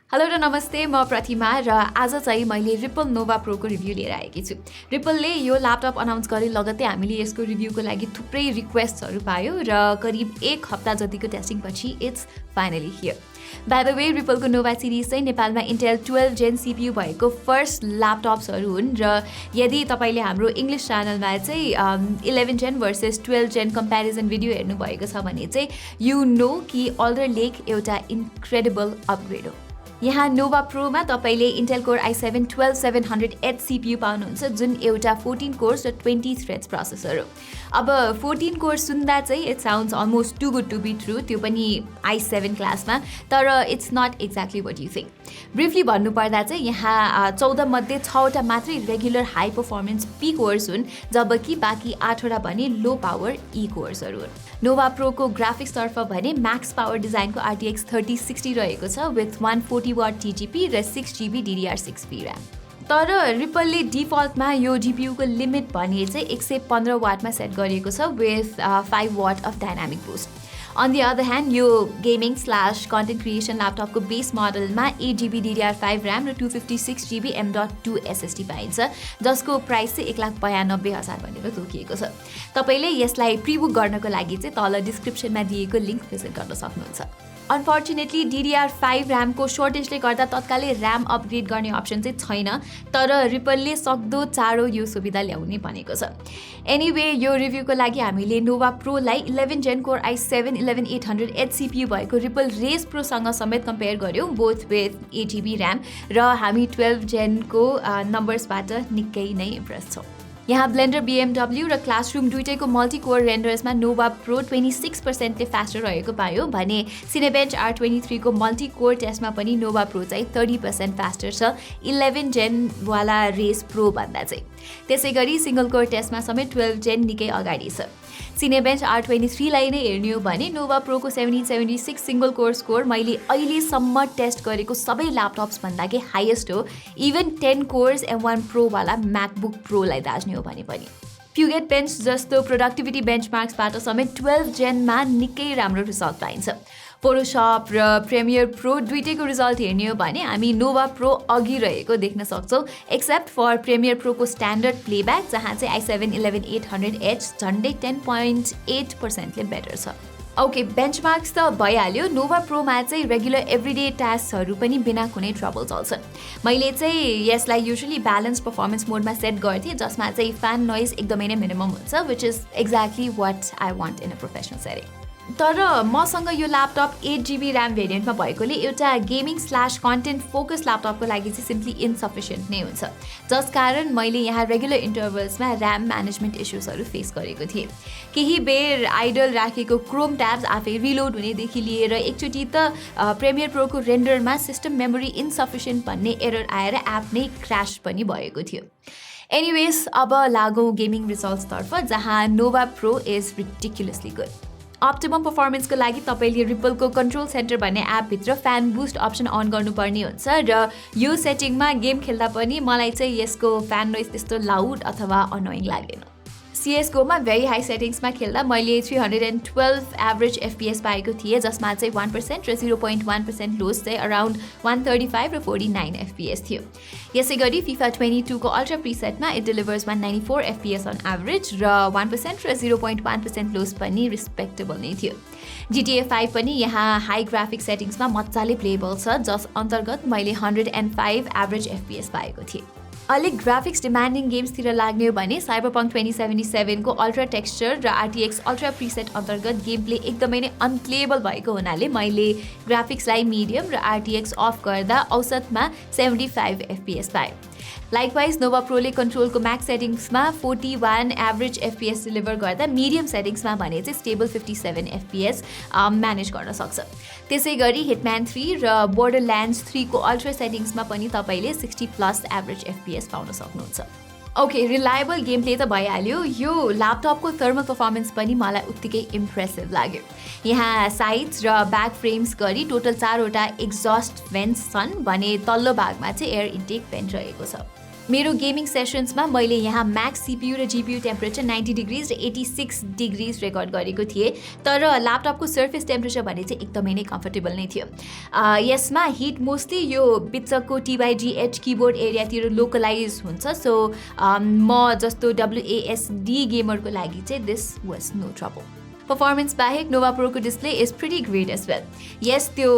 Hello र नमस्ते, म प्रतिमा र आज चाहिँ मैले रिपल नोभा प्रोको रिभ्यू लिएर आएकी छु। रिपलले यो ल्यापटप अनाउन्स गरे लगत्तै हामीले यसको रिभ्यूको लागि थुप्रै रिक्वेस्टहरू पायौँ र करिब 1 हप्ता जतिको टेस्टिङपछि it's finally here. By the way, रिपलको नोभा सिरिज चाहिँ नेपालमा इन्टेल 12 जेन सिपियु भएको फर्स्ट ल्यापटप्सहरू हुन् र यदि तपाईँले हाम्रो इङ्ग्लिस च्यानलमा चाहिँ 11 gen versus 12 gen comparison video हेर्नुभएको छ भने चाहिँ यु नो कि अल्डर लेक एउटा इन्क्रेडिबल अपग्रेड हो। यहाँ नोभा प्रोमा तपाईँले Intel core i7 12700H CPU पाउनुहुन्छ, जुन एउटा 14 कोर्स र 20 थ्रेड्स प्रोसेसर हो। अब 14 कोर्स सुन्दा चाहिँ it sounds almost too good to be true, त्यो पनि i7 क्लासमा, तर it's not exactly what you think. Briefly भन्नुपर्दा चाहिँ यहाँ 14 मध्ये 6वटा मात्रै regular high performance P course हुन्, जबकि बाँकी 8वटा भने लो पावर ई कोर्सहरू हुन्। नोभा प्रोको ग्राफिक्सतर्फ भने म्याक्स पावर डिजाइनको RTX 3060 रहेको छ विथ 140W TGP र 6GB DDR6 ऱ्याम। तर रिपलले डिफल्टमा यो GPUको लिमिट भने चाहिँ 115W सेट गरिएको छ with 5W of dynamic boost. On the other hand यो गेमिङ / कन्टेन्ट क्रिएसन ल्यापटपको बेस मोडलमा 8GB DDR5 ऱ्याम र 256GB M.2 SSD पाइन्छ, जसको प्राइस चाहिँ 1,92,000 भनेर तोकिएको छ। तपाईँले यसलाई प्रिबुक गर्नको लागि चाहिँ तल डिस्क्रिप्सनमा दिएको लिङ्क भिजिट गर्न सक्नुहुन्छ। अनफर्चुनेटली DDR5 ऱ्यामको सर्टेजले गर्दा तत्कालै ऱ्याम अपग्रेड गर्ने अप्सन चाहिँ छैन, तर रिपलले सक्दो चाँडो यो सुविधा ल्याउने भनेको छ। एनिवे, यो रिभ्यूको लागि हामीले नोभा प्रोलाई 11 जेन कोर i7 11800H सिपियु भएको रिपल रेस प्रोसँग समेत कम्पेयर गर्यौँ, बोथ विथ 8GB ऱ्याम, र हामी 12 जेनको नम्बर्सबाट निकै नै इम्प्रेस छौँ। यहाँ ब्लेन्डर BMW र क्लासरुम दुइटैको मल्टी कोर रेन्डर्समा नोभा प्रो 26% फास्टर रहेको पायो भने सिनेबेन्च R23 को मल्टी कोर टेस्टमा पनि नोभा प्रो चाहिँ 30% फास्टर छ 11 जेन वाला रेस प्रो भन्दा चाहिँ। त्यसै गरी सिंगल कोर टेस्टमा समेत 12 जेन निकै अगाडि छ। सिनेबेन्च R23 लाई नै हेर्ने हो भने नोभा प्रोको 1776 सिंगल कोर स्कोर मैले अहिलेसम्म टेस्ट गरेको सबै ल्यापटप्स भन्दा हाइएस्ट हो, इभन 10 कोर्स M1 प्रो वाला म्याकबुक प्रोलाई दाज्ने हो भने पनि। प्युगेट बेन्च जस्तो प्रोडक्टिभिटी बेन्चमार्क्सबाट समेत 12 जेनमा निकै राम्रो रिजल्ट पाइन्छ। फोटोसप र प्रिमियर प्रो दुइटैको रिजल्ट हेर्ने हो भने हामी नोभा प्रो अघि रहेको देख्न सक्छौँ, एक्सेप्ट फर प्रिमियर प्रोको स्ट्यान्डर्ड प्लेब्याक, जहाँ चाहिँ i7 11800H झन्डै 10.8%ले बेटर छ। ओके, बेन्चमार्क्स त भइहाल्यो। नोभा प्रोमा चाहिँ रेगुलर एभ्रिडे टास्कहरू पनि बिना कुनै ट्रबल चल्छ। मैले चाहिँ यसलाई युजुअली ब्यालेन्स पर्फर्मेन्स मोडमा सेट गर्थेँ, जसमा चाहिँ फ्यान नोइज एकदमै नै मिनिमम हुन्छ, which is exactly what I want in a professional setting. तर मसँग यो ल्यापटप 8GB ऱ्याम भेरिएन्टमा भएकोले एउटा गेमिङ / कन्टेन्ट फोकस ल्यापटपको लागि चाहिँ सिम्पली इन्सफिसियन्ट नै हुन्छ, जस कारण मैले यहाँ रेगुलर इन्टरभल्समा ऱ्याम म्यानेजमेन्ट इस्युजहरू फेस गरेको थिएँ। केही बेर आइडल राखेको क्रोम ट्याब्स आफै रिलोड हुनेदेखि लिएर एकचोटि त प्रिमियर प्रोको रेन्डरमा सिस्टम मेमोरी इन्सफिसियन्ट भन्ने एरर आएर एप नै क्रास पनि भएको थियो। एनिवेज, अब लागौँ गेमिङ रिजल्ट्सतर्फ, जहाँ Nova Pro is ridiculously good. Optimum पर्फर्मेन्सको लागि तपाईँले रिपलको कन्ट्रोल सेन्टर भन्ने एपभित्र फ्यान बुस्ट अप्सन अन गर्नुपर्ने हुन्छ, र यो सेटिङमा गेम खेल्दा पनि मलाई चाहिँ यसको फ्यान नोइज त्यस्तो लाउड अथवा अनोइङ लाग्दैन। CSGOमा भेरी हाई सेटिङ्समा खेल्दा मैले 312 एभरेज FPS पाएको थिएँ, जसमा चाहिँ 1% र 0.1% लोस चाहिँ अराउन्ड 135 र 49 FPS थियो। यसै गरी FIFA 22 को अल्ट्रा प्रिसेटमा it delivers 194 FPS on average र 1% र 0.1% लोस पनि रिस्पेक्टेबल नै थियो। GTA 5 पनि यहाँ हाई ग्राफिक सेटिङ्समा मजाले प्लेबल छ, जस अन्तर्गत मैले 105 एभरेज FPS पाएको थिएँ। अलिक ग्राफिक्स डिमान्डिङ गेम्सतिर लाग्ने हो भने साइबरपङ्क 2077 को अल्ट्रा टेक्स्चर र RTX अल्ट्रा प्रिसेट अन्तर्गत गेम प्ले एकदमै नै अनप्लेबल भएको हुनाले मैले ग्राफिक्सलाई मिडियम र RTX अफ गर्दा औसतमा 75 FPS पाएँ। लाइकवाइज नोभा प्रोले कन्ट्रोलको म्याक्स सेटिङ्समा 41 एभरेज FPS डिलिभर गर्दा मिडियम सेटिङ्समा भने चाहिँ स्टेबल 57 FPS म्यानेज गर्न सक्छ। त्यसै गरी हिटम्यान 3 र बोर्डरल्यान्ड्स 3 को अल्ट्रा सेटिङ्समा पनि तपाईँले 60+ एभरेज FPS पाउन सक्नुहुन्छ। ओके, रिलायबल गेम प्ले त भइहाल्यो। यो ल्यापटपको थर्मल पर्फर्मेन्स पनि मलाई उत्तिकै इम्प्रेसिभ लाग्यो। यहाँ साइड्स र ब्याक फ्रेम्स गरी टोटल 4वटा एक्जस्ट भेन्ट्स छन् भने तल्लो भागमा चाहिँ एयर इन्टेक भेन्ट रहेको छ। मेरो गेमिङ सेसन्समा मैले यहाँ म्याक्स CPU र GPU टेम्परेचर 90 डिग्रिज र 86 डिग्रिज रेकर्ड गरेको थिएँ, तर ल्यापटपको सर्फेस टेम्परेचर भने चाहिँ एकदमै नै कम्फर्टेबल नै थियो। यसमा हिट मोस्टली यो बिचको T/G एच किबोर्ड एरियातिर लोकलाइज हुन्छ, सो म जस्तो WASD गेमरको लागि चाहिँ this was no trouble. Performance बाहेक नोभा प्रोको display is pretty great as well. यस त्यो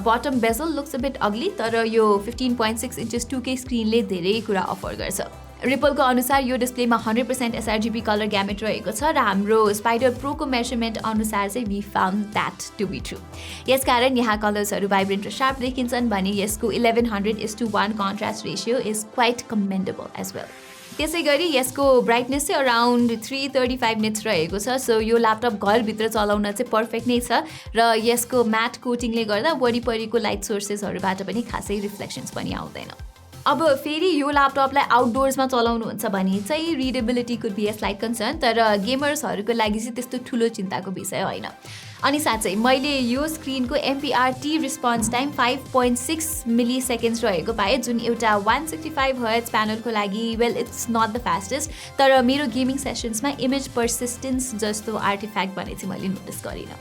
bottom bezel looks a bit ugly, तर यो 15.6 इन्चेस 2K स्क्रिनले धेरै कुरा अफर गर्छ। रिपलको अनुसार यो डिस्प्लेमा 100% sRGB कलर ग्यामेट रहेको छ र हाम्रो स्पाइडर प्रोको मेजरमेन्ट अनुसार चाहिँ we found that to be true. यसकारण यहाँ कलर्सहरू भाइब्रेन्ट र शार्प देखिन्छन् भने यसको 1100:1 contrast ratio is quite commendable as well. त्यसै गरी यसको ब्राइटनेस चाहिँ अराउन्ड 335 निट्स रहेको छ, सो यो ल्यापटप घरभित्र चलाउन चाहिँ पर्फेक्ट नै छ र यसको म्याट कोटिङले गर्दा वरिपरिको लाइट सोर्सेसहरूबाट पनि खासै रिफ्लेक्सन्स पनि आउँदैन। अब फेरि यो ल्यापटपलाई आउटडोर्समा चलाउनुहुन्छ भने चाहिँ readability could be a slight concern, तर गेमर्सहरूको लागि चाहिँ त्यस्तो ठुलो चिन्ताको विषय होइन। अनि साँच्चै मैले यो स्क्रिनको MPRT रिस्पोन्स टाइम 5.6 मिली सेकेन्ड्स रहेको पाएँ, जुन एउटा 165 हर्ट्ज प्यानलको लागि well it's not the fastest, तर मेरो गेमिङ सेसन्समा इमेज पर्सिस्टेन्स जस्तो आर्टिफ्याक्ट भने चाहिँ मैले नोटिस गरिनँ।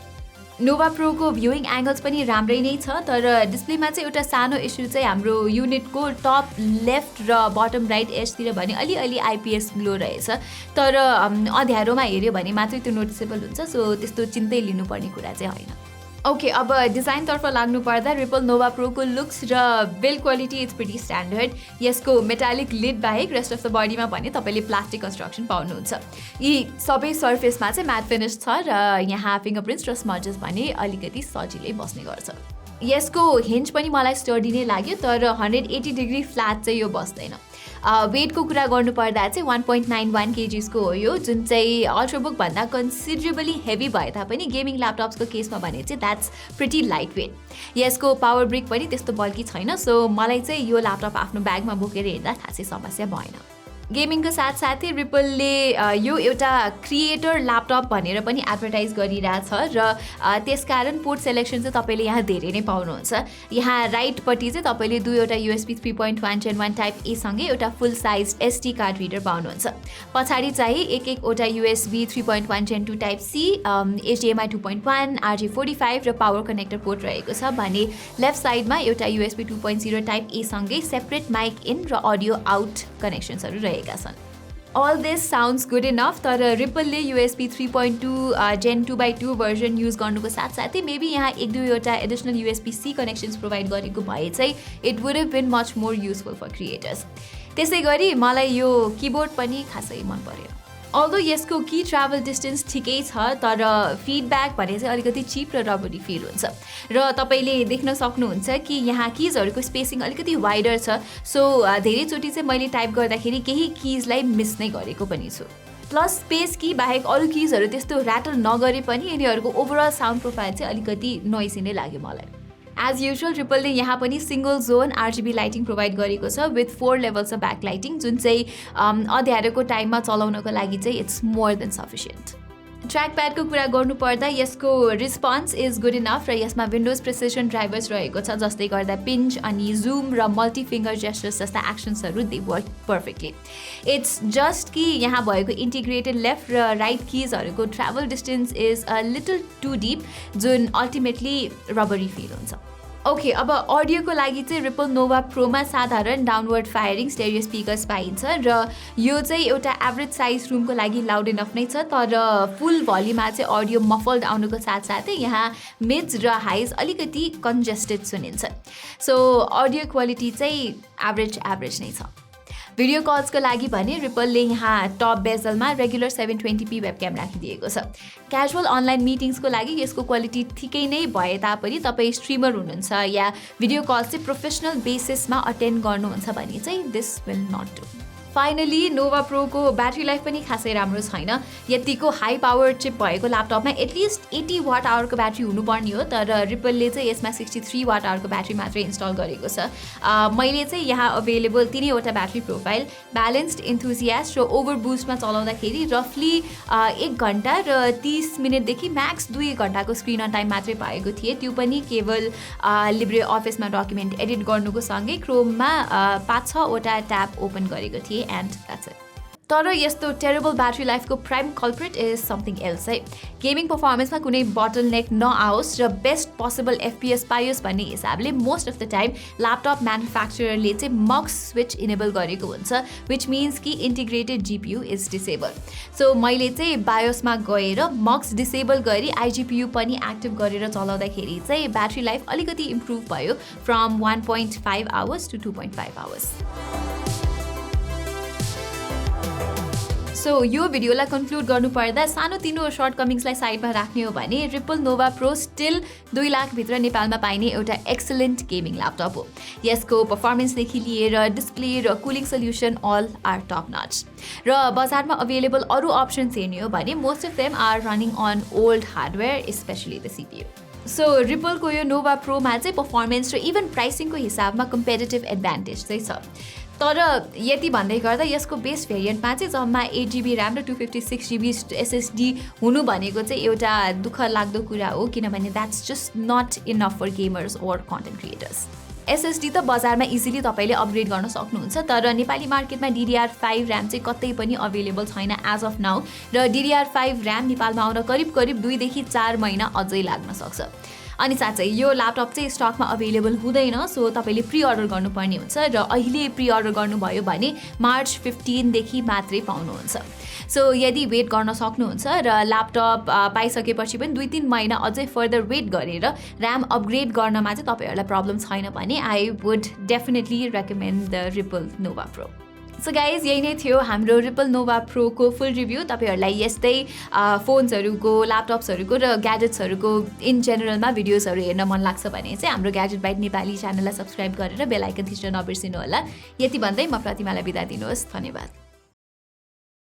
नोभा प्रोको भ्युइङ एङ्गल्स पनि राम्रै नै छ, तर डिस्प्लेमा चाहिँ एउटा सानो इस्यु चाहिँ हाम्रो युनिटको टप लेफ्ट र बटम राइट एजतिर भने अलिअलि IPS ग्लो रहेछ, तर अँध्यारोमा हेऱ्यो भने मात्रै त्यो नोटिसेबल हुन्छ, सो त्यस्तो चिन्तै लिनुपर्ने कुरा चाहिँ होइन। ओके, अब डिजाइनतर्फ लाग्नु पर्दा रिपल नोभा प्रोको लुक्स र build quality is pretty standard. यसको मेटालिक लिड बाहेक रेस्ट अफ द बडीमा भने तपाईँले प्लास्टिक कन्स्ट्रक्सन पाउनुहुन्छ। यी सबै सर्फेसमा चाहिँ म्याट फिनिस छ र यहाँ फिङ्गरप्रिन्ट्स र स्मजेस भने अलिकति सजिलै बस्ने गर्छ। यसको हिन्ज पनि मलाई स्टडी नै लाग्यो, तर 180 डिग्री फ्ल्याट चाहिँ यो बस्दैन। वेटको कुरा गर्नुपर्दा चाहिँ 1.91 kgsको हो यो, जुन चाहिँ अल्ट्राबुक भन्दा कन्सिडरेबली हेभी भए तापनि गेमिङ ल्यापटप्सको केसमा भने चाहिँ द्याट्स प्रिटी लाइट वेट। यसको पावर ब्रिक पनि त्यस्तो बल्की छैन, सो मलाई चाहिँ यो ल्यापटप आफ्नो ब्यागमा बोकेर हिँड्दा खासै समस्या भएन। गेमिङको साथसाथै रिपलले यो एउटा क्रिएटर ल्यापटप भनेर पनि एडभर्टाइज गरिरहेछ र त्यसकारण पोर्ट सेलेक्सन चाहिँ तपाईँले यहाँ धेरै नै पाउनुहुन्छ। यहाँ राइटपट्टि चाहिँ तपाईँले दुईवटा USB 3.1 Gen 1 टाइप A सँगै एउटा फुल साइज SD कार्ड रिडर पाउनुहुन्छ। पछाडि चाहिँ एकवटा USB 3.1 Gen 2 type C, HDMI 2.1, RJ45 र पावर कनेक्टर पोर्ट रहेको छ भने लेफ्ट साइडमा एउटा USB 2.0 टाइप A सँगै सेपरेट माइक इन र अडियो आउट कनेक्सन्सहरू रहेका छन्। All this sounds good enough, तर रिपलले USB 3.2 Gen 2/2 भर्जन युज गर्नुको साथसाथै मेबी यहाँ एक दुईवटा एडिसनल USB-C कनेक्सन्स प्रोभाइड गरेको भए चाहिँ it would have been much more useful for creators. त्यसै गरी मलाई यो किबोर्ड पनि खासै मन परेन। अल्दो यसको की ट्राभल डिस्टेन्स ठिकै छ, तर फिडब्याक भने चाहिँ अलिकति चिप र रबरी फिल हुन्छ र तपाईँले देख्न सक्नुहुन्छ कि यहाँ किजहरूको स्पेसिङ अलिकति वाइडर छ, सो धेरैचोटि चाहिँ मैले टाइप गर्दाखेरि केही किजलाई मिस नै गरेको पनि छु। प्लस स्पेस की बाहेक अरू किजहरू त्यस्तो ऱ्याटल नगरे पनि यिनीहरूको ओभरअल साउन्ड प्रोफाइल चाहिँ अलिकति नोइसी नै लाग्यो मलाई। एज युजुअल रिपलले यहाँ पनि single John RGB lighting provide गरेको छ with 4 levels of back lighting, जुन चाहिँ अँध्यारोको टाइममा चलाउनको लागि चाहिँ इट्स मोर देन सफिसियन्ट। ट्र्याकप्याडको कुरा गर्नुपर्दा यसको रिस्पोन्स इज गुड इनफ र यसमा विन्डोज प्रिसिसन ड्राइभर्स रहेको छ, जसले गर्दा पिन्च अनि जुम र मल्टी फिङ्गर जेस्चर्स जस्ता एक्सन्सहरू they work perfectly. It's just कि यहाँ भएको इन्टिग्रेटेड लेफ्ट र राइट किजहरूको travel distance is a little too deep, जुन अल्टिमेटली रबरी फिल हुन्छ। ओके, अब अडियोको लागि चाहिँ रिपल नोभा प्रोमा साधारण डाउनवर्ड फायरिङ स्टेरियो स्पिकर्स पाइन्छ र यो चाहिँ एउटा एभरेज साइज रुमको लागि लाउड इनफ नै छ, तर फुल भोल्युममा चाहिँ अडियो मफल्ड आउनुको साथसाथै यहाँ मिड्स र हाइज अलिकति कन्जेस्टेड सुनिन्छ, सो अडियो क्वालिटी चाहिँ एभरेज नै छ। भिडियो कल्सको लागि भने रिपलले यहाँ टप बेजलमा रेगुलर 720p वेबक्याम राखिदिएको छ। क्याजुअल अनलाइन मिटिङ्सको लागि यसको क्वालिटी ठिकै नै भए तापनि तपाईँ स्ट्रिमर हुनुहुन्छ या भिडियो कल्स चाहिँ प्रोफेसनल बेसिसमा अटेन्ड गर्नुहुन्छ भने चाहिँ this will not do. Finally Nova प्रोको ब्याट्री लाइफ पनि खासै राम्रो छैन। यतिको हाई पावर चिप भएको ल्यापटपमा एटलिस्ट 80 वाट आवरको ब्याट्री हुनुपर्ने हो, तर रिपलले चाहिँ यसमा 63 वाट आवरको ब्याट्री मात्रै इन्स्टल गरेको छ। मैले चाहिँ यहाँ अभाइलेबल 3वटा ब्याट्री प्रोफाइल, ब्यालेन्स्ड, इन्थुजियास्ट र ओभर बुस्टमा चलाउँदाखेरि रफली 1 घन्टा र 30 मिनटदेखि म्याक्स 2 घन्टाको स्क्रिन अन टाइम मात्रै पाएको थिएँ, त्यो पनि केवल लिब्रे अफिसमा डकुमेन्ट एडिट गर्नुको सँगै क्रोममा 5-6वटा ट्याब ओपन गरेको थिएँ एन्ड द्याट्स इट। तर यस्तो टेरेबल ब्याट्री लाइफको prime culprit is something else है। गेमिङ पर्फर्मेन्समा कुनै बोटलनेक नआओस् र बेस्ट पोसिबल FPS पाइयोस् भन्ने हिसाबले most of the time laptop म्यानुफ्याक्चररले चाहिँ मक्स स्विच इनेबल गरेको हुन्छ, विच मिन्स कि integrated GPU is disable. So मैले चाहिँ बायोसमा गएर मक्स डिसेबल गरी iGPU पनि एक्टिभ गरेर चलाउँदाखेरि चाहिँ ब्याट्री लाइफ अलिकति इम्प्रुभ भयो from 1.5 hours to 2.5 hours. So यो भिडियोलाई कन्क्लुड गर्नुपर्दा सानोतिनो सर्टकमिङ्सलाई साइडमा राख्ने हो भने रिपल नोभा प्रो स्टिल 2 लाखभित्र नेपालमा पाइने एउटा एक्सलेन्ट गेमिङ ल्यापटप हो। यसको पर्फर्मेन्सदेखि लिएर डिस्प्ले र cooling solution all are top notch. र बजारमा अभाइलेबल अरू अप्सन्स हेर्ने हो भने most of them are running on old hardware, especially the CPU। So रिपलको यो नोभा प्रोमा चाहिँ पर्फर्मेन्स र इभन प्राइसिङको हिसाबमा कम्पेटिटिभ एडभान्टेज चाहिँ छ। तर यति भन्दै गर्दा यसको बेस भेरिएन्टमा चाहिँ जम्मा 8GB ऱ्याम र 256GB SSD हुनु भनेको चाहिँ एउटा दुःख लाग्दो कुरा हो, किनभने that's just not enough for gamers or content creators. SSD त बजारमा इजिली तपाईँले अपग्रेड गर्न सक्नुहुन्छ, तर नेपाली मार्केटमा DDR5 ऱ्याम चाहिँ कतै पनि अभाइलेबल छैन एज अफ नाउ, र DDR5 ऱ्याम नेपालमा आउन करिब 2 देखि 4 महिना अझै लाग्न सक्छ। अनि साथै यो ल्यापटप चाहिँ स्टकमा अभाइलेबल हुँदैन, सो तपाईँले प्रि अर्डर गर्नुपर्ने हुन्छ र अहिले प्रि अर्डर गर्नुभयो भने मार्च 15 देखि मात्रै पाउनुहुन्छ। सो यदि वेट गर्न सक्नुहुन्छ र ल्यापटप पाइसकेपछि पनि 2-3 महिना अझै फर्दर वेट गरेर ऱ्याम अपग्रेड गर्नमा चाहिँ तपाईँहरूलाई प्रब्लम छैन भने I would definitely recommend the Ripple Nova Pro. So guys, यही नै थियो हाम्रो रिपल नोभा प्रोको फुल रिभ्यू। तपाईँहरूलाई यस्तै फोन्सहरूको, ल्यापटप्सहरूको र ग्याजेट्सहरूको इन जेनरलमा भिडियोजहरू हेर्न मन लाग्छ भने चाहिँ हाम्रो ग्याजेट बाइट नेपाली च्यानललाई सब्सक्राइब गरेर बेल आइकन थिच्न नबिर्सिनु होला। यति भन्दै म प्रतिमालाई बिदा दिनुहोस्। धन्यवाद।